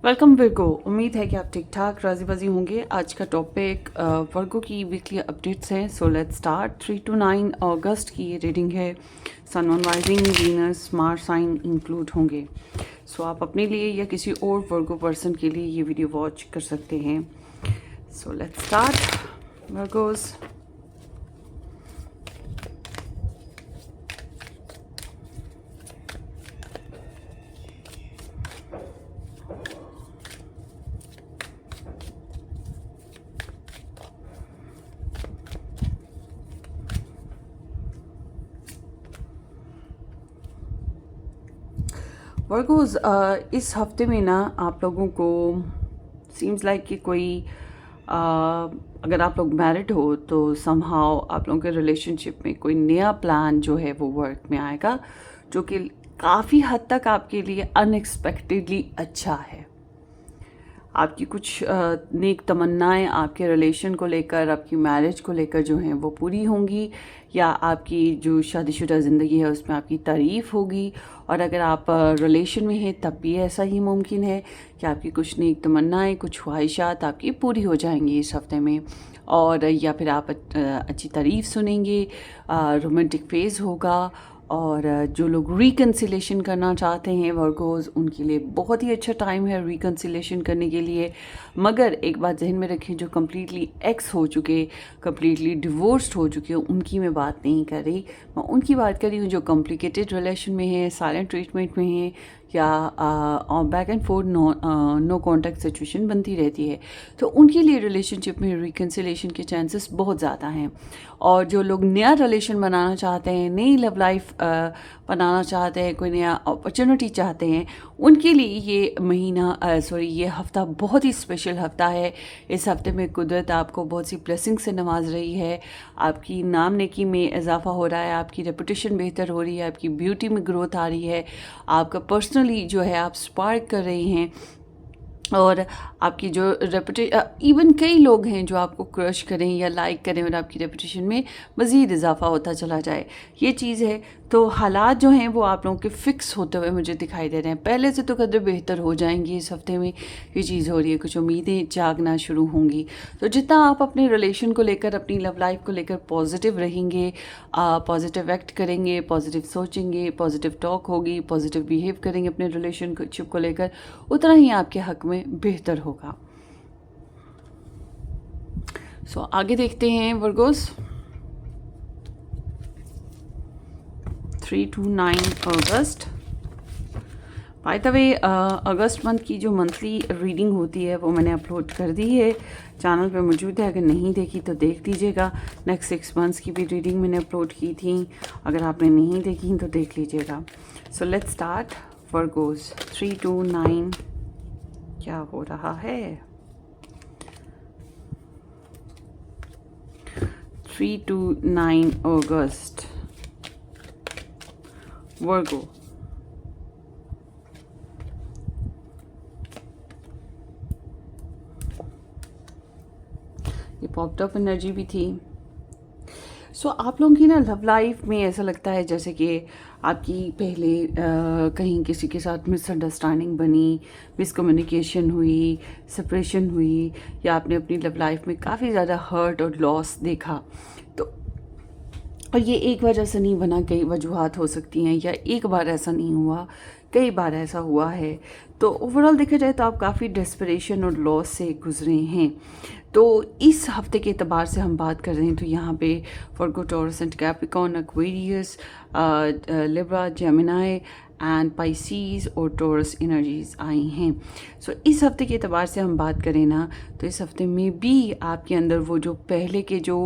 Welcome वर्गो। उम्मीद है कि आप ठीक ठाक राजी बाजी होंगे। आज का टॉपिक वर्गो की वीकली अपडेट्स है। So let's start. 3 to 9 अगस्त की ये रीडिंग है। Sun on rising, Venus, Mars sign include होंगे। सो आप अपने लिए या किसी और वर्गो पर्सन के लिए ये वीडियो वॉच कर सकते हैं। सो लेट्स स्टार्ट वर्गोज। वर्गोज इस हफ्ते में ना आप लोगों को सीम्स लाइक कि कोई अगर आप लोग मैरिड हो तो समहाउ आप लोगों के रिलेशनशिप में कोई नया प्लान जो है वो वर्क में आएगा, जो कि काफ़ी हद तक आपके लिए अनएक्सपेक्टेडली अच्छा है। आपकी कुछ नेक तमन्नाएं आपके रिलेशन को लेकर, आपकी मैरिज को लेकर जो हैं वो पूरी होंगी, या आपकी जो शादीशुदा ज़िंदगी है उसमें आपकी तारीफ़ होगी। और अगर आप रिलेशन में हैं तब भी ऐसा ही मुमकिन है कि आपकी कुछ नेक तमन्नाएं, कुछ ख्वाहिशात आपकी पूरी हो जाएंगी इस हफ्ते में। और या फिर आप अच्छी तारीफ़ सुनेंगे, रोमांटिक फेज़ होगा। और जो लोग रिकन्सिलेशन करना चाहते हैं वर्गोज, उनके लिए बहुत ही अच्छा टाइम है रिकन्सिलेशन करने के लिए। मगर एक बात जहन में रखें, जो कम्प्लीटली एक्स हो चुके, कम्प्लीटली डिवोर्स्ड हो चुके, उनकी मैं बात नहीं कर रही। मैं उनकी बात कर रही हूँ जो कॉम्प्लिकेटेड रिलेशन में है, साइलेंट ट्रीटमेंट में है, या back and forth no contact situation बनती रहती है। तो उनके लिए रिलेशनशिप में रिकन्सिलेशन के चांसेस बहुत ज़्यादा हैं। और जो लोग नया रिलेशन बनाना चाहते हैं, नई लव लाइफ बनाना चाहते हैं, कोई नया अपॉर्चुनिटी चाहते हैं, उनके लिए ये महीना ये हफ़्ता बहुत ही स्पेशल हफ़्ता है। इस हफ्ते में कुदरत आपको बहुत सी ब्लेसिंग से नवाज रही है। आपकी नाम नेकी में इजाफा हो रहा है, आपकी रेपुटेशन बेहतर हो रही है, आपकी ब्यूटी में ग्रोथ आ रही है, आपका पर्सनली जो है आप स्पार्क कर रही हैं। और आपकी जो इवन कई लोग हैं जो आपको क्रश करें या लाइक करें और आपकी रेपुटेशन में मज़ीद इजाफा होता चला जाए, ये चीज़ है। तो हालात जो हैं वो आप लोगों के फ़िक्स होते हुए मुझे दिखाई दे रहे हैं। पहले से तो कदर बेहतर हो जाएंगी इस हफ्ते में, ये चीज़ हो रही है। कुछ उम्मीदें जागना शुरू होंगी। तो जितना आप अपने रिलेशन को लेकर, अपनी लव लाइफ को लेकर पॉजिटिव रहेंगे, पॉजिटिव एक्ट करेंगे, पॉजिटिव सोचेंगे, पॉजिटिव टॉक होगी, पॉजिटिव बिहेव करेंगे अपने रिलेशनशिप को लेकर, उतना ही आपके हक में बेहतर होगा। सो आगे देखते हैं Virgo's. 3 to 9 August. By the way, August month की जो मंथली रीडिंग होती है वो मैंने अपलोड कर दी है, चैनल पे मौजूद है। अगर नहीं देखी तो देख लीजिएगा। नेक्स्ट 6 मंथ्स की भी रीडिंग मैंने अपलोड की थी, अगर आपने नहीं देखी तो देख लीजिएगा। सो लेट्स स्टार्ट वर्गोस। 3 to 9 क्या हो रहा है? 3 to 9 अगस्त वर्गो। ये पॉप्ड अप एनर्जी भी थी। सो आप लोगों की ना लव लाइफ में ऐसा लगता है जैसे कि आपकी पहले कहीं किसी के साथ मिसअंडरस्टैंडिंग बनी, मिसकम्युनिकेशन हुई, सेपरेशन हुई, या आपने अपनी लव लाइफ में काफ़ी ज़्यादा हर्ट और लॉस देखा। तो और ये एक वजह से नहीं बना, कई वजूहात हो सकती हैं, या एक बार ऐसा नहीं हुआ, कई बार ऐसा हुआ है। तो ओवरऑल देखा जाए तो आप काफ़ी डेस्परेशन और लॉस से गुजरे हैं। तो इस हफ्ते के एतबार से हम बात कर रहे हैं तो यहाँ पे Virgo, Taurus and Capricorn, Aquarius, Libra, Gemini and Pisces और टॉरस एनर्जीज आई हैं। सो इस हफ्ते के एतबार से हम बात करें ना, तो इस हफ्ते में भी आपके अंदर वो जो पहले के जो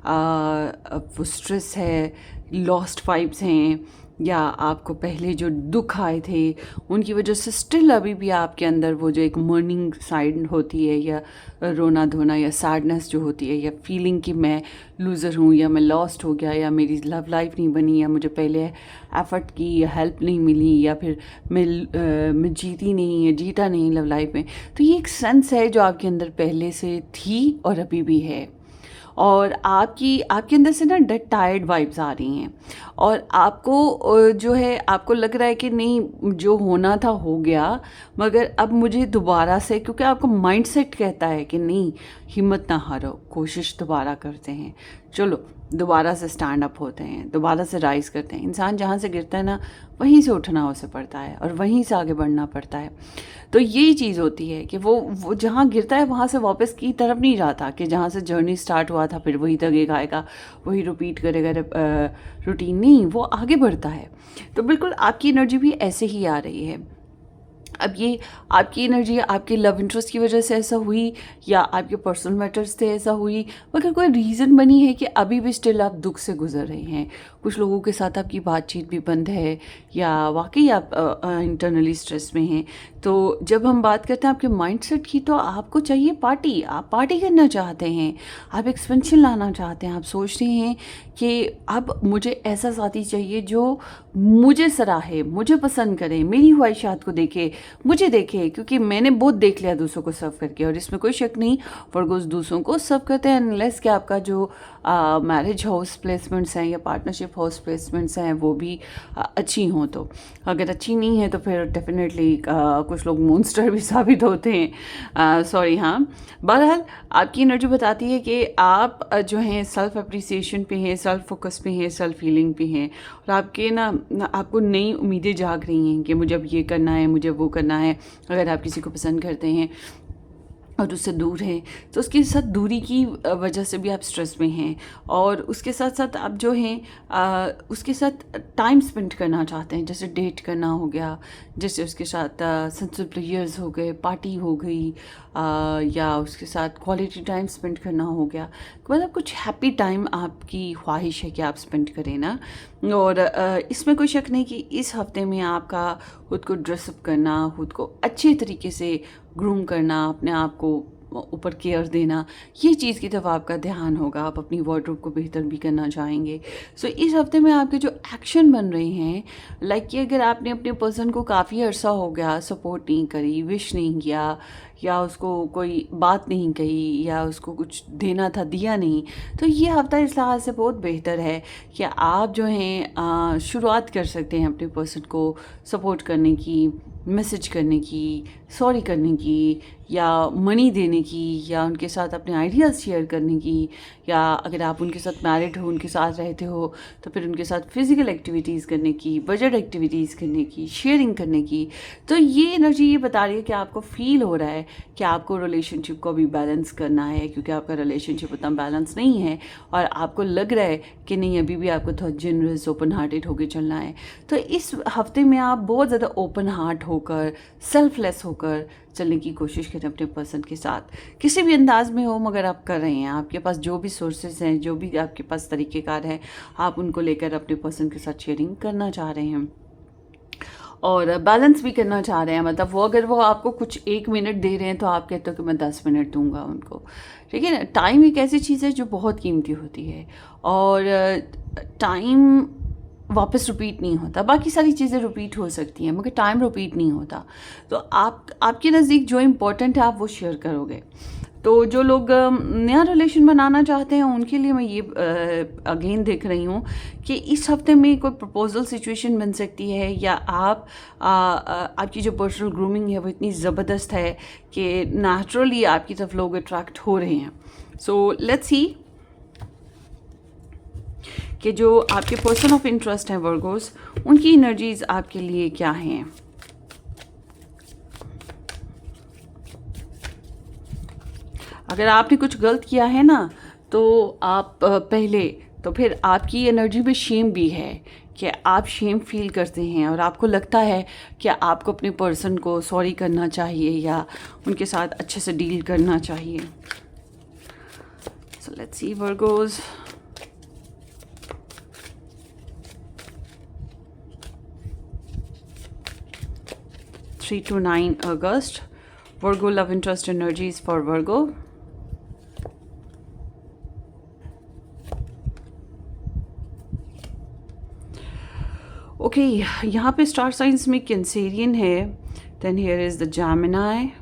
वो स्ट्रेस है, लॉस्ट वाइब्स हैं, या आपको पहले जो दुख आए थे उनकी वजह से स्टिल अभी भी आपके अंदर वो जो एक मर्निंग साइड होती है, या रोना धोना या सैडनेस जो होती है, या फीलिंग कि मैं लूज़र हूँ, या मैं लॉस्ट हो गया, या मेरी लव लाइफ नहीं बनी, या मुझे पहले एफर्ट की या हेल्प नहीं मिली, या फिर मैं जीती नहीं या जीता नहीं लव लाइफ में। तो ये एक सेंस है जो आपके अंदर पहले से थी और अभी भी है। और आपकी आपके अंदर से ना डेड टायर्ड वाइब्स आ रही हैं, और आपको जो है आपको लग रहा है कि नहीं, जो होना था हो गया, मगर अब मुझे दोबारा से, क्योंकि आपको माइंडसेट कहता है कि नहीं, हिम्मत ना हारो, कोशिश दोबारा करते हैं, चलो दोबारा से स्टैंड अप होते हैं, दोबारा से राइज़ करते हैं। इंसान जहाँ से गिरता है ना, वहीं से उठना उसे पड़ता है और वहीं से आगे बढ़ना पड़ता है। तो यही चीज़ होती है कि वो जहाँ गिरता है वहाँ से वापस की तरफ नहीं जाता, कि जहाँ से जर्नी स्टार्ट हुआ था फिर वही तक आएगा, वही रिपीट करेगा रूटीन, नहीं, वो आगे बढ़ता है। तो बिल्कुल आपकी एनर्जी भी ऐसे ही आ रही है। अब ये आपकी एनर्जी आपके लव इंटरेस्ट की वजह से ऐसा हुई, या आपके पर्सनल मैटर्स से ऐसा हुई, मगर कोई रीज़न बनी है कि अभी भी स्टिल आप दुख से गुजर रहे हैं, कुछ लोगों के साथ आपकी बातचीत भी बंद है, या वाकई आप इंटरनली स्ट्रेस में हैं। तो जब हम बात करते हैं आपके माइंडसेट की, तो आपको चाहिए पार्टी, आप पार्टी करना चाहते हैं, आप एक्सपेंशन लाना चाहते हैं, आप सोच रहे हैं कि अब मुझे ऐसा साथी चाहिए जो मुझे सराहे, मुझे पसंद करे, मेरी ख्वाहिशात को देखे, मुझे देखे, क्योंकि मैंने बहुत देख लिया दूसरों को सर्व करके, और इसमें कोई शक नहीं, वर्गोस दूसरों को सर्व करते हैं, अनलेस कि आपका जो मैरिज हाउस प्लेसमेंट्स हैं या पार्टनरशिप हाउस प्लेसमेंट्स हैं वो भी अच्छी हों। तो अगर अच्छी नहीं है तो फिर डेफिनेटली कुछ लोग मॉन्स्टर भी साबित होते हैं, सॉरी। हाँ, बहरहाल आपकी एनर्जी बताती है कि आप जो हैं सेल्फ अप्रिसिएशन पे हैं, सेल्फ फोकस पे हैं, सेल्फ हीलिंग पे हैं, और आपके ना आपको नई उम्मीदें जाग रही हैं कि मुझे अब ये करना है, मुझे वो करना है। अगर आप किसी को पसंद करते हैं और उससे दूर हैं, तो उसके साथ दूरी की वजह से भी आप स्ट्रेस में हैं, और उसके साथ साथ आप जो हैं उसके साथ टाइम स्पेंड करना चाहते हैं, जैसे डेट करना हो गया, जैसे उसके साथ सेंस ऑफ प्लेयर्स हो गए, पार्टी हो गई, या उसके साथ क्वालिटी टाइम स्पेंड करना हो गया, मतलब कुछ हैप्पी टाइम आपकी ख्वाहिश है कि आप स्पेंड करें ना। और इसमें कोई शक नहीं कि इस हफ्ते में आपका खुद को ड्रेसअप करना, खुद को अच्छे तरीके से ग्रूम करना, अपने आप को ऊपर केयर देना, ये चीज़ की तरफ आपका ध्यान होगा। आप अपनी वार्डरोब को बेहतर भी करना चाहेंगे। सो इस हफ्ते में आपके जो एक्शन बन रहे हैं, लाइक कि अगर आपने अपने पर्सन को काफ़ी अरसा हो गया सपोर्ट नहीं करी, विश नहीं किया, या उसको कोई बात नहीं कही, या उसको कुछ देना था दिया नहीं, तो ये हफ्ता इस लिहाज से बहुत बेहतर है कि आप जो हैं शुरुआत कर सकते हैं अपने पर्सन को सपोर्ट करने की, मैसेज करने की, सॉरी करने की, या मनी देने की, या उनके साथ अपने आइडियाज़ शेयर करने की, या अगर आप उनके साथ मैरिड हो, उनके साथ रहते हो, तो फिर उनके साथ फिज़िकल एक्टिविटीज़ करने की, बजट एक्टिविटीज़ करने की, शेयरिंग करने की। तो ये एनर्जी ये बता रही है कि आपको फील हो रहा है कि आपको रिलेशनशिप को भी बैलेंस करना है, क्योंकि आपका रिलेशनशिप उतना बैलेंस नहीं है, और आपको लग रहा है कि नहीं, अभी भी आपको थोड़ा जनरस, ओपन हार्टेड होकर चलना है। तो इस हफ्ते में आप बहुत ज़्यादा ओपन हार्ट होकर, सेल्फलेस होकर चलने की कोशिश करें अपने पर्सन के साथ, किसी भी अंदाज में हो, मगर आप कर रहे हैं। आपके पास जो भी सोर्सेज हैं, जो भी आपके पास तरीक़ेकार हैं, आप उनको लेकर अपने पर्सन के साथ शेयरिंग करना चाह रहे हैं, और बैलेंस भी करना चाह रहे हैं। मतलब वो अगर वो आपको कुछ 1 मिनट दे रहे हैं, तो आप कहते हो कि मैं 10 मिनट दूंगा उनको, ठीक है ना। टाइम एक ऐसी चीज़ है जो बहुत कीमती होती है, और टाइम वापस रिपीट नहीं होता। बाकी सारी चीज़ें रिपीट हो सकती हैं, मगर टाइम रिपीट नहीं होता। तो आपके नज़दीक जो इम्पोर्टेंट है आप वो शेयर करोगे। तो जो लोग नया रिलेशन बनाना चाहते हैं, उनके लिए मैं ये अगेन देख रही हूँ कि इस हफ्ते में कोई प्रपोजल सिचुएशन बन सकती है, या आपकी जो पर्सनल ग्रूमिंग है वो इतनी ज़बरदस्त है कि नेचुरली आपकी तरफ लोग अट्रैक्ट हो रहे हैं। सो लेट्स सी कि जो आपके पर्सन ऑफ इंटरेस्ट हैं वर्गोस, उनकी एनर्जीज आपके लिए क्या हैं। अगर आपने कुछ गलत किया है ना, तो आप पहले तो फिर आपकी एनर्जी में शेम भी है कि आप शेम फील करते हैं, और आपको लगता है कि आपको अपने पर्सन को सॉरी करना चाहिए, या उनके साथ अच्छे से डील करना चाहिए। So let's see Virgo's. Three to 9 August, Virgo love interest energies for Virgo. Okay, यहाँ पे स्टार साइंस में कैंसेरियन है, then here is the Gemini,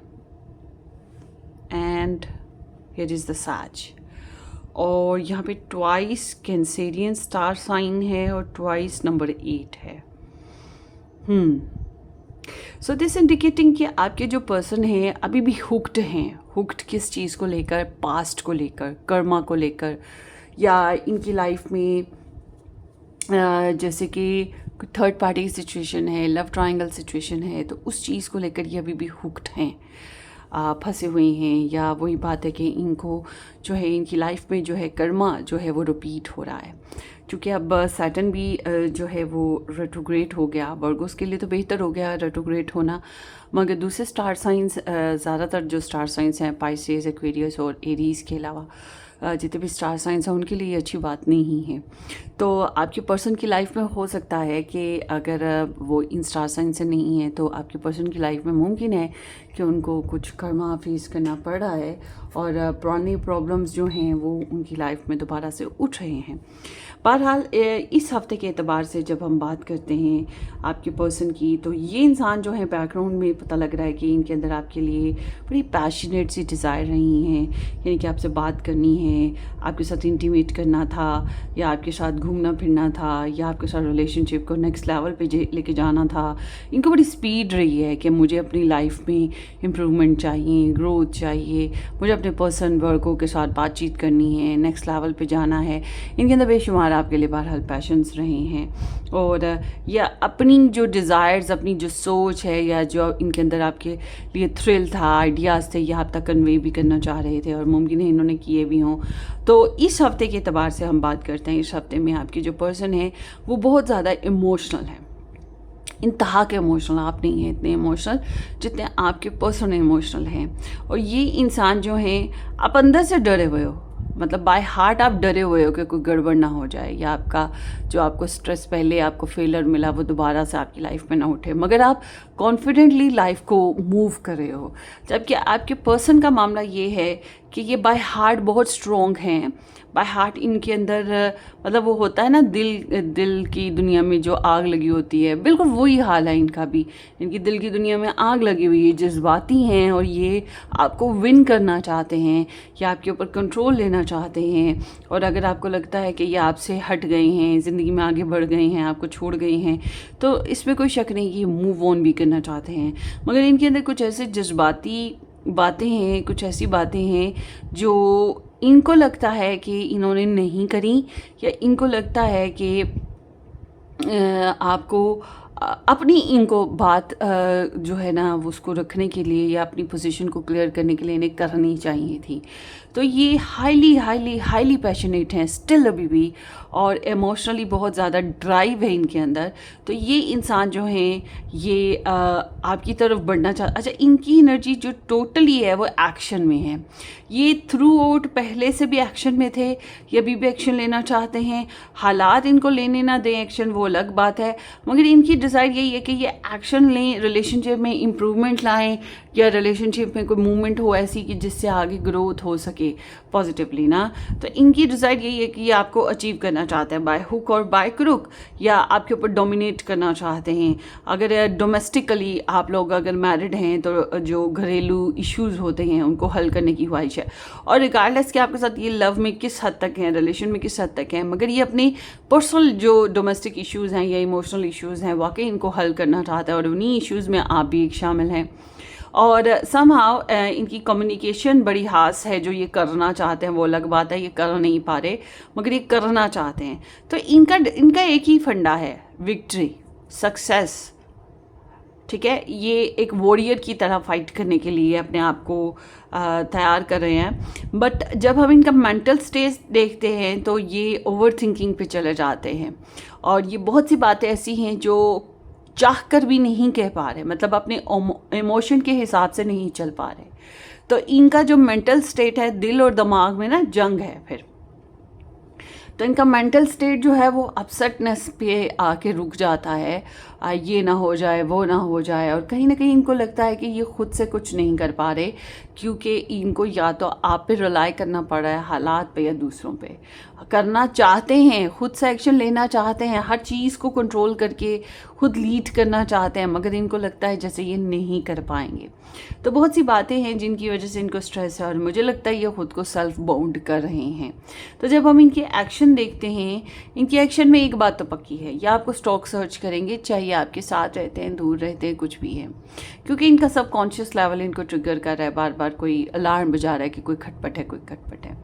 and here is the sage. और यहाँ पे ट्वाइस कैंसेरियन स्टार साइन है और twice number 8 है। सो दिस इंडिकेटिंग कि आपके जो पर्सन हैं अभी भी हुक्ड हैं। हुक्ड किस चीज़ को लेकर? पास्ट को लेकर, कर्मा को लेकर, या इनकी लाइफ में जैसे कि थर्ड पार्टी सिचुएशन है, लव ट्रायंगल सिचुएशन है, तो उस चीज़ को लेकर ये अभी भी हुक्ड हैं, फंसे हुए हैं। या वही बात है कि इनको जो है इनकी लाइफ में जो है कर्मा जो है वो रिपीट हो रहा है, क्योंकि अब सैटर्न भी जो है वो रेट्रोग्रेड हो गया। वर्गोस के लिए तो बेहतर हो गया रेट्रोग्रेड होना, मगर दूसरे स्टार साइंस, ज़्यादातर जो स्टार साइंस हैं पाइसेस, एक्वेरियस और एरीज़ के अलावा जितने भी स्टार साइंस हैं उनके लिए ये अच्छी बात नहीं है। तो आपके पर्सन की लाइफ में हो सकता है कि अगर वो इन स्टार साइंस से नहीं है तो आपके पर्सन की लाइफ में मुमकिन है कि उनको कुछ कर्मा फेस करना पड़ रहा है और पुरानी प्रॉब्लम्स जो हैं वो उनकी लाइफ में दोबारा से उठ रहे हैं। बहरहाल इस हफ्ते के एतबार से जब हम बात करते हैं आपके पर्सन की, तो ये इंसान जो है बैकग्राउंड में पता लग रहा है कि इनके अंदर आपके लिए बड़ी पैशनेट सी डिज़ायर रही हैं, यानी कि आपसे बात करनी है, आपके साथ इंटीमेट करना था, या आपके साथ घूमना फिरना था, या आपके साथ रिलेशनशिप को नेक्स्ट लेवल पे लेके जाना था। इनको बड़ी स्पीड रही है कि मुझे अपनी लाइफ में इम्प्रूवमेंट चाहिए, ग्रोथ चाहिए, मुझे अपने पर्सन वर्गों के साथ बातचीत करनी है, नेक्स्ट लेवल पे जाना है। इनके अंदर बेशुमार आपके लिए बहरहाल पैशंस रहे हैं, और या अपनी जो डिज़ायर्स, अपनी जो सोच है, या जो इनके अंदर आपके लिए थ्रिल था, आइडियाज़ थे, ये आप तक कन्वे भी करना चाह रहे थे और मुमकिन है इन्होंने किए भी हों। तो इस हफ्ते के एतबार से हम बात करते हैं, इस हफ्ते में आपकी जो पर्सन है वो बहुत ज़्यादा इमोशनल है, इंतहा के इमोशनल। आप नहीं हैं इतने इमोशनल जितने आपके पर्सन इमोशनल हैं। और ये इंसान जो हैं आप अंदर से डरे हुए हो, मतलब बाय हार्ट आप डरे हुए हो कि कोई गड़बड़ ना हो जाए, या आपका जो आपको स्ट्रेस पहले आपको फेलर मिला वो दोबारा से आपकी लाइफ में ना उठे, मगर आप कॉन्फिडेंटली लाइफ को मूव कर रहे हो। जबकि आपके पर्सन का मामला ये है कि ये बाय हार्ट बहुत स्ट्रॉन्ग हैं। बाय हार्ट इनके अंदर मतलब वो होता है ना, दिल की दुनिया में जो आग लगी होती है, बिल्कुल वही हाल है इनका भी। इनकी दिल की दुनिया में आग लगी हुई है, जज्बाती हैं, और ये आपको विन करना चाहते हैं या आपके ऊपर कंट्रोल लेना चाहते हैं। और अगर आपको लगता है कि ये आपसे हट गए हैं, ज़िंदगी में आगे बढ़ गए हैं, आपको छोड़ गए हैं, तो इसमें कोई शक नहीं कि ये मूव ऑन भी करना चाहते हैं। मगर इनके अंदर कुछ ऐसे जज्बाती बातें हैं, कुछ ऐसी बातें हैं जो इनको लगता है कि इन्होंने नहीं करी, या इनको लगता है कि आपको अपनी इनको बात जो है ना उसको रखने के लिए या अपनी पोजीशन को क्लियर करने के लिए इन्हें करनी चाहिए थी। तो ये हाईली हाईली हाईली पैशनेट हैं स्टिल अभी भी, और इमोशनली बहुत ज़्यादा ड्राइव है इनके अंदर। तो ये इंसान जो हैं ये आपकी तरफ बढ़ना अच्छा, इनकी एनर्जी जो टोटली है वो एक्शन में है। ये थ्रू आउट पहले से भी एक्शन में थे, ये अभी भी एक्शन लेना चाहते हैं। हालात इनको लेने ना दें एक्शन, वो अलग बात है, मगर इनकी डिज़ायर यही है कि ये एक्शन लें, रिलेशनशिप में इम्प्रूवमेंट लाएं, या रिलेशनशिप में कोई मूवमेंट हो ऐसी कि जिससे आगे ग्रोथ हो सके पॉजिटिवली ना। तो इनकी डिज़ायर यही है कि ये आपको अचीव करना चाहते हैं बाय हुक और बाय क्रुक, या आपके ऊपर डोमिनेट करना चाहते हैं। अगर डोमेस्टिकली आप लोग अगर मैरिड हैं तो जो घरेलू इश्यूज़ होते हैं उनको हल करने की ख्वाहिश है। और रिगार्डलेस कि आपके साथ ये लव में किस हद तक हैं, रिलेशन में किस हद तक हैं, मगर ये अपनी पर्सनल जो डोमेस्टिक इश्यूज़ हैं या इमोशनल इश्यूज़ हैं वाकई इनको हल करना चाहता है, और उन्हीं इश्यूज़ में आप भी एक शामिल हैं। और समहाउ इनकी कम्युनिकेशन बड़ी हास है, जो ये करना चाहते हैं वो अलग बात है, ये कर नहीं पा रहे मगर ये करना चाहते हैं। तो इनका एक ही फंडा है, विक्ट्री, सक्सेस। ठीक है, ये एक वॉरियर की तरह फाइट करने के लिए अपने आप को तैयार कर रहे हैं। बट जब हम इनका मेंटल स्टेज देखते हैं तो ये ओवर थिंकिंग पे चले जाते हैं, और ये बहुत सी बातें ऐसी हैं जो चाह कर भी नहीं कह पा रहे, मतलब अपने इमोशन के हिसाब से नहीं चल पा रहे। तो इनका जो मेंटल स्टेट है, दिल और दिमाग में ना जंग है फिर। तो इनका मेंटल स्टेट जो है वो अपसेटनेस पे आके रुक जाता है। ये ना हो जाए, वो ना हो जाए, और कहीं ना कहीं इनको लगता है कि ये खुद से कुछ नहीं कर पा रहे, क्योंकि इनको या तो आप पे रिलाई करना पड़ रहा है, हालात पे या दूसरों पे। करना चाहते हैं, खुद से एक्शन लेना चाहते हैं, हर चीज़ को कंट्रोल करके खुद लीड करना चाहते हैं, मगर इनको लगता है जैसे ये नहीं कर पाएंगे। तो बहुत सी बातें हैं जिनकी वजह से इनको स्ट्रेस है, और मुझे लगता है ये खुद को सेल्फ बाउंड कर रहे हैं। तो जब हम इनके एक्शन देखते हैं, इनके एक्शन में एक बात तो पक्की है, या आपको स्टॉक सर्च करेंगे, चाहे आपके साथ रहते हैं, दूर रहते हैं, कुछ भी है, क्योंकि इनका सबकॉन्शियस लेवल इनको ट्रिगर कर रहा है, बार बार कोई अलार्म बजा रहा है कि कोई खटपट है, कोई खटपट है।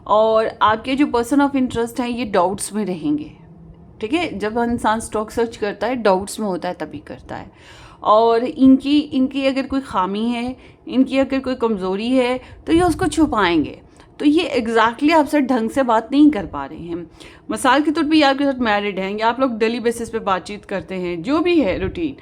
और आपके जो पर्सन ऑफ इंटरेस्ट हैं ये डाउट्स में रहेंगे। ठीक है, जब इंसान स्टॉक सर्च करता है डाउट्स में होता है तभी करता है। और इनकी अगर कोई खामी है, इनकी अगर कोई कमज़ोरी है, तो ये उसको छुपाएंगे। तो ये एग्जैक्टली आपसे ढंग से बात नहीं कर पा रहे हैं। मिसाल के तौर पे ये आपके साथ मैरिड हैं, या आप लोग डेली बेसिस पे बातचीत करते हैं, जो भी है रूटीन,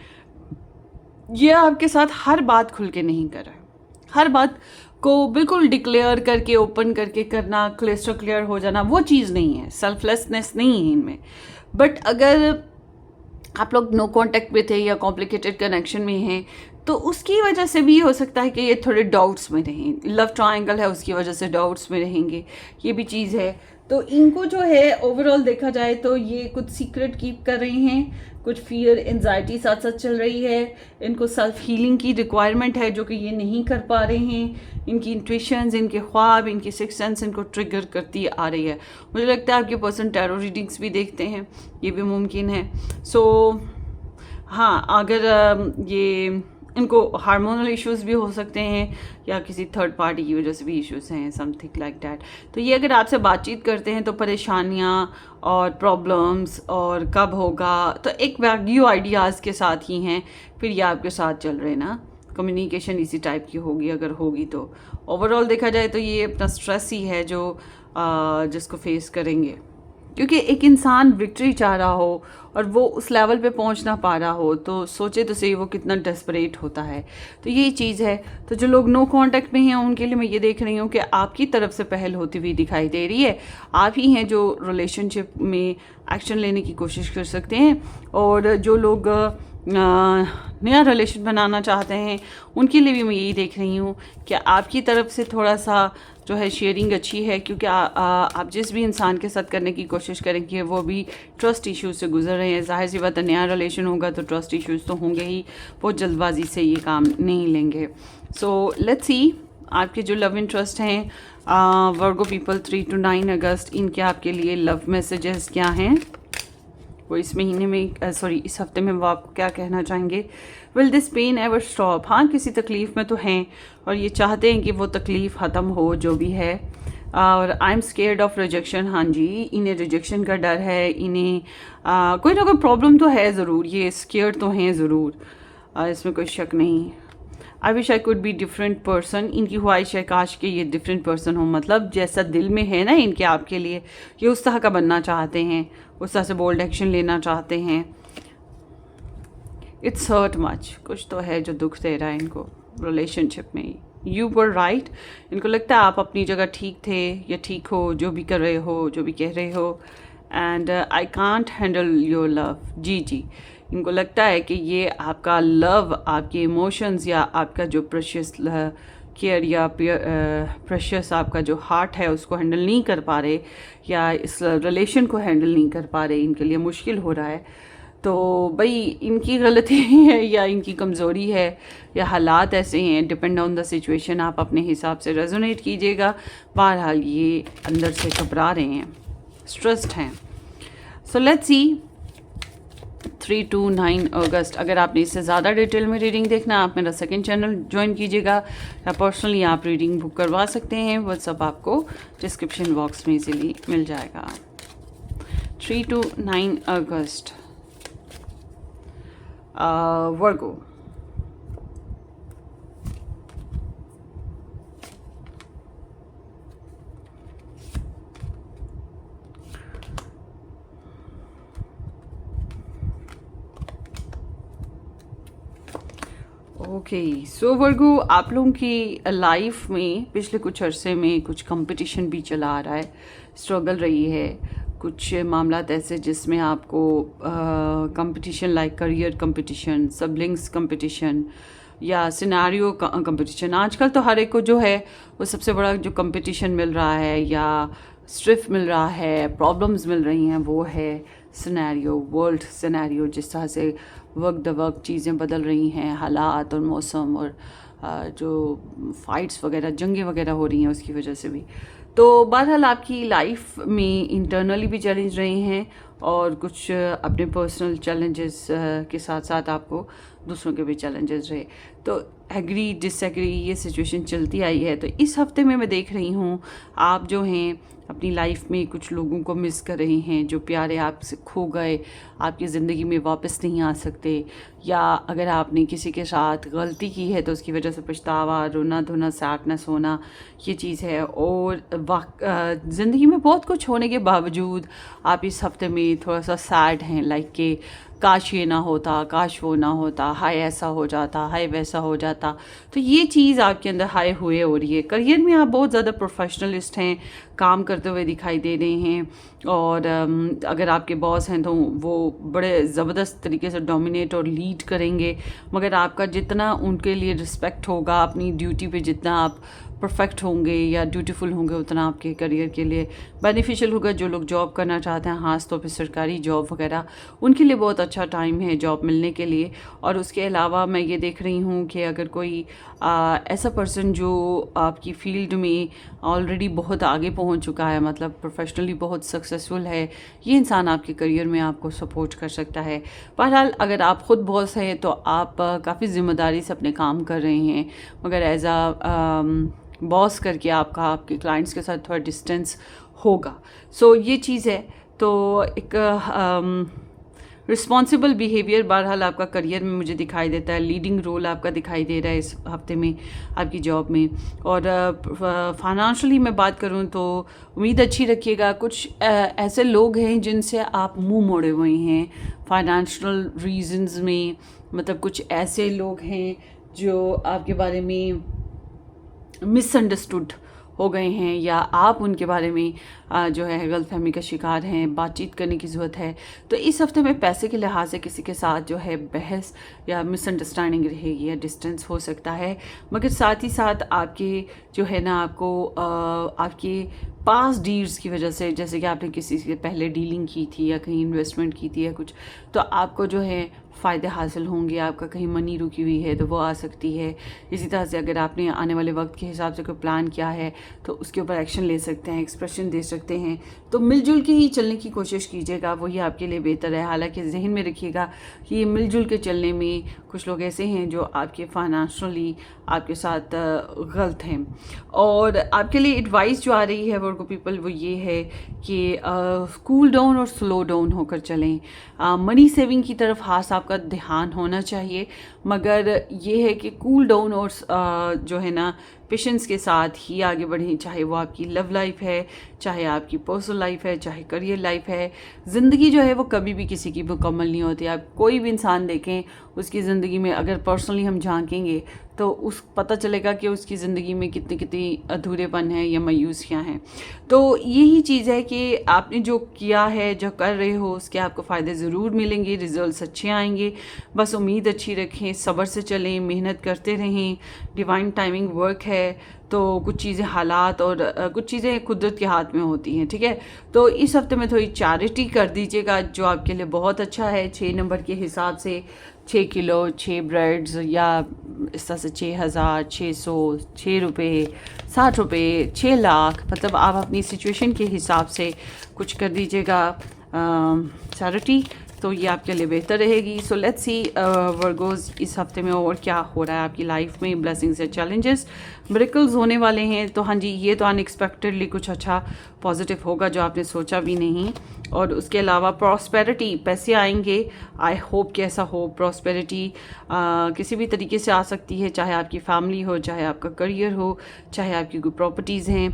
ये आपके साथ हर बात खुल के नहीं कर रहा है। हर बात को बिल्कुल डिक्लेयर करके, ओपन करके करना, क्लिस्टर क्लियर हो जाना, वो चीज़ नहीं है, सेल्फलेसनेस नहीं है इनमें। बट अगर आप लोग नो कांटेक्ट में थे या कॉम्प्लिकेटेड कनेक्शन में हैं, तो उसकी वजह से भी हो सकता है कि ये थोड़े डाउट्स में रहें। लव ट्रायंगल है, उसकी वजह से डाउट्स में रहेंगे, ये भी चीज़ है। तो इनको जो है ओवरऑल देखा जाए तो ये कुछ सीक्रेट कीप कर रही हैं, कुछ फियर, एंजाइटी साथ साथ चल रही है। इनको सेल्फ हीलिंग की रिक्वायरमेंट है, जो कि ये नहीं कर पा रहे हैं। इनकी इंट्यूशंस, इनके ख्वाब, इनकी सिक्स सेंस इनको ट्रिगर करती आ रही है। मुझे लगता है आपके पर्सन टैरो रीडिंग्स भी देखते हैं, ये भी मुमकिन है। सो हाँ, अगर ये इनको हार्मोनल इश्यूज भी हो सकते हैं, या किसी थर्ड पार्टी की वजह से भी इश्यूज हैं, समथिंग लाइक दैट। तो ये अगर आपसे बातचीत करते हैं तो परेशानियाँ और प्रॉब्लम्स और कब होगा, तो एक वैग्यू आइडियाज़ के साथ ही हैं। फिर ये आपके साथ चल रहे ना, कम्युनिकेशन इसी टाइप की होगी अगर होगी तो। ओवरऑल देखा जाए तो ये अपना स्ट्रेस ही है जो जिसको फेस करेंगे, क्योंकि एक इंसान विक्ट्री चाह रहा हो और वो उस लेवल पे पहुंच ना पा रहा हो, तो सोचे तो सही वो कितना डेस्परेट होता है। तो यही चीज़ है। तो जो लोग नो कांटेक्ट में हैं उनके लिए मैं ये देख रही हूँ कि आपकी तरफ से पहल होती हुई दिखाई दे रही है। आप ही हैं जो रिलेशनशिप में एक्शन लेने की कोशिश कर सकते हैं। और जो लोग नया रिलेशन बनाना चाहते हैं उनके लिए भी मैं यही देख रही हूँ कि आपकी तरफ से थोड़ा सा जो है शेयरिंग अच्छी है, क्योंकि आप जिस भी इंसान के साथ करने की कोशिश करेंगे वो भी ट्रस्ट इश्यूज से गुजर रहे हैं। जाहिर सी बात है, नया रिलेशन होगा तो ट्रस्ट इश्यूज तो होंगे ही, बहुत जल्दबाजी से ये काम नहीं लेंगे। सो लेट्स सी आपके जो लव इंटरेस्ट हैं वर्गो पीपल 3 to 9 अगस्त, इनके आपके लिए लव मैसेजेस क्या हैं, वो इस महीने में इस हफ्ते में वो आपको क्या कहना चाहेंगे। Will this pain ever stop, हाँ किसी तकलीफ़ में तो हैं और ये चाहते हैं कि वो तकलीफ़ ख़त्म हो जो भी है। और I am scared of rejection, हाँ जी इन्हें रिजेक्शन का डर है, इन्हें कोई ना कोई प्रॉब्लम तो है ज़रूर, ये स्केयर्ड तो हैं ज़रूर, इसमें कोई शक नहीं। I wish I could be different person, इनकी ख्वाहिश है काश के ये डिफरेंट पर्सन हो, मतलब जैसा दिल में है ना इनके आपके लिए, ये उस तरह का बनना चाहते हैं, उस तरह से बोल्ड एक्शन लेना चाहते हैं। इट्स हर्ट मच, कुछ तो है जो दुख दे रहा है इनको रिलेशनशिप में। यू वर राइट, इनको लगता है आप अपनी जगह ठीक थे या ठीक हो, जो भी कर रहे हो, जो भी कह रहे हो। And I can't handle your love, जी जी, इनको लगता है कि ये आपका लव, आपके इमोशंस या आपका जो प्रेशियस केयर या प्रेशियस आपका जो हार्ट है उसको हैंडल नहीं कर पा रहे, या इस रिलेशन को हैंडल नहीं कर पा रहे, इनके लिए मुश्किल हो रहा है। तो भाई इनकी गलती है या इनकी कमज़ोरी है या हालात ऐसे हैं, डिपेंड ऑन द सिचुएशन, आप अपने हिसाब से रेजोनेट कीजिएगा। बहरहाल ये अंदर से घबरा रहे हैं, स्ट्रेस्ड हैं। सो लेट्स सी 3 to 9 अगस्त। अगर आपने इससे ज़्यादा डिटेल में रीडिंग देखना, आप मेरा सेकंड चैनल ज्वाइन कीजिएगा, या पर्सनली आप रीडिंग बुक करवा सकते हैं, व्हाट्सअप आपको डिस्क्रिप्शन बॉक्स में इजीली मिल जाएगा। 3 to 9 August Virgo. Okay so वर्गो, आप लोगों की लाइफ में पिछले कुछ अरसे में कुछ कंपटीशन भी चला आ रहा है, स्ट्रगल रही है, कुछ मामलात ऐसे जिसमें आपको competition like career competition, siblings competition या सिनेरियो कंपटीशन, आजकल तो हर एक को जो है वो सबसे बड़ा जो कंपटीशन मिल रहा है या स्ट्रेस मिल रहा है, प्रॉब्लम्स मिल रही हैं, वो है सिनेरियो, वर्ल्ड सिनेरियो। जिस तरह से वक्त द वक्त चीज़ें बदल रही हैं, हालात और मौसम और जो फाइट्स वगैरह, जंगें वगैरह हो रही हैं, उसकी वजह से भी। तो बहरहाल आपकी लाइफ में इंटरनली भी चैलेंज रहे हैं और कुछ अपने पर्सनल चैलेंजेस के साथ साथ आपको दूसरों के भी चैलेंजेस रहे। तो एग्री डिसएग्री ये सिचुएशन चलती आई है। तो इस हफ्ते में मैं देख रही हूँ आप जो हैं अपनी लाइफ में कुछ लोगों को मिस कर रहे हैं जो प्यारे आपसे खो गए, आपकी ज़िंदगी में वापस नहीं आ सकते, या अगर आपने किसी के साथ गलती की है तो उसकी वजह से पछतावा, रोना धोना, सैडनेस होना, ये चीज़ है। और ज़िंदगी में बहुत कुछ होने के बावजूद आप इस हफ्ते में थोड़ा सा सैड हैं, लाइक कि काश ये ना होता, काश वो ना होता, हाय ऐसा हो जाता, हाय वैसा हो जाता। तो ये चीज़ आपके अंदर हाय हुए हो रही है। करियर में आप बहुत ज़्यादा प्रोफेशनलिस्ट हैं, काम करते हुए दिखाई दे रहे हैं, और अगर आपके बॉस हैं तो वो बड़े ज़बरदस्त तरीके से डोमिनेट और लीड करेंगे, मगर आपका जितना उनके लिए रिस्पेक्ट होगा, अपनी ड्यूटी पे जितना आप परफेक्ट होंगे या ड्यूटीफुल होंगे, उतना आपके करियर के लिए बेनिफिशियल होगा। जो लोग जॉब करना चाहते हैं, ख़ास तौर पे सरकारी जॉब वगैरह, उनके लिए बहुत अच्छा टाइम है जॉब मिलने के लिए। और उसके अलावा मैं ये देख रही हूँ कि अगर कोई ऐसा पर्सन जो आपकी फील्ड में ऑलरेडी बहुत आगे पहुँच चुका है, मतलब प्रोफेशनली बहुत सक्सेसफुल है, ये इंसान आपके करियर में आपको सपोर्ट कर सकता है। बहरहाल अगर आप ख़ुद बॉस हैं तो आप काफ़ी ज़िम्मेदारी से अपने काम कर रहे हैं, मगर एज आ बॉस करके आपके क्लाइंट्स के साथ थोड़ा डिस्टेंस होगा। सो ये चीज़ है। तो एक रिस्पॉन्सिबल बिहेवियर बहरहाल आपका करियर में मुझे दिखाई देता है, लीडिंग रोल आपका दिखाई दे रहा है इस हफ्ते में आपकी जॉब में। और फाइनेंशियली मैं बात करूं तो उम्मीद अच्छी रखिएगा। कुछ ऐसे लोग हैं जिनसे आप मुंह मोड़े हुए हैं फाइनेंशियल रीजंस में, मतलब कुछ ऐसे लोग हैं जो आपके बारे में मिसअंडरस्टूड हो गए हैं, या आप उनके बारे में जो है गलतफहमी का शिकार हैं, बातचीत करने की ज़रूरत है। तो इस हफ्ते में पैसे के लिहाज से किसी के साथ जो है बहस या मिसअंडरस्टैंडिंग रहेगी या डिस्टेंस हो सकता है, मगर साथ ही साथ आपके जो है ना, आपको आपके पास डील्स की वजह से, जैसे कि आपने किसी से पहले डीलिंग की थी या कहीं इन्वेस्टमेंट की थी या कुछ, तो आपको जो है फ़ायदे हासिल होंगे। आपका कहीं मनी रुकी हुई है तो वो आ सकती है। इसी तरह से अगर आपने आने वाले वक्त के हिसाब से कोई प्लान किया है तो उसके ऊपर एक्शन ले सकते हैं, एक्सप्रेशन दे सकते हैं। तो मिलजुल के ही चलने की कोशिश कीजिएगा, वही आपके लिए बेहतर है। हालांकि जहन में रखिएगा कि मिलजुल के चलने में कुछ लोग ऐसे हैं जो आपके फाइनेंशियली आपके साथ गलत हैं। और आपके लिए एडवाइस जो आ रही है वर्गो पीपल, वो ये है कि कूल डाउन और स्लो डाउन होकर चलें। मनी सेविंग की तरफ खास आपका ध्यान होना चाहिए, मगर ये है कि कूल डाउन और जो है ना पेशेंस के साथ ही आगे बढ़ें। चाहे वो आपकी लव लाइफ है, चाहे आपकी पर्सनल लाइफ है, चाहे करियर लाइफ है। ज़िंदगी जो है वो कभी भी किसी की मुकम्मल नहीं होती। आप कोई भी इंसान देखें, उसकी ज़िंदगी में अगर पर्सनली हम झांकेंगे तो उस पता चलेगा कि उसकी ज़िंदगी में कितनी कितनी अधूरेपन है या मायूसियाँ हैं। तो यही चीज़ है कि आपने जो किया है, जो कर रहे हो, उसके आपको फ़ायदे ज़रूर मिलेंगे, रिजल्ट्स अच्छे आएंगे। बस उम्मीद अच्छी रखें, सब्र से चलें, मेहनत करते रहें। डिवाइन टाइमिंग वर्क है, तो कुछ चीज़ें हालात और कुछ चीज़ें कुदरत के हाथ में होती हैं, ठीक है। तो इस हफ्ते में थोड़ी चैरिटी कर दीजिएगा, जो आपके लिए बहुत अच्छा है। 6 नंबर के हिसाब से 6 किलो, 6 ब्रेड्स, या इस तरह से 6000, 600, 6 रुपये, 60 रुपये, 6 लाख, मतलब आप अपनी सिचुएशन के हिसाब से कुछ कर दीजिएगा चैरिटी, तो ये आपके लिए बेहतर रहेगी। सो लेट्स सी वर्गोज इस हफ्ते में और क्या हो रहा है आपकी लाइफ में, ब्लेसिंग्स या चैलेंजेस, मिरेकल्स होने वाले हैं। तो हाँ जी, ये तो अनएक्सपेक्टेडली कुछ अच्छा पॉजिटिव होगा जो आपने सोचा भी नहीं। और उसके अलावा प्रॉस्पेरिटी, पैसे आएंगे। आई होप कि ऐसा हो। प्रॉस्पेरिटी किसी भी तरीके से आ सकती है, चाहे आपकी फैमिली हो, चाहे आपका करियर हो, चाहे आपकी कोई प्रॉपर्टीज़ हैं,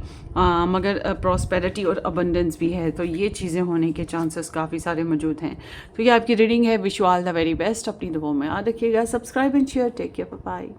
मगर प्रॉस्पेरिटी और अबंडेंस भी है। तो ये चीज़ें होने के चांसेस काफ़ी सारे मौजूद हैं। तो ये आपकी रीडिंग है। Wish you all the very best. अपनी दुआओं में याद रखिएगा। Subscribe and share. Take care, bye bye.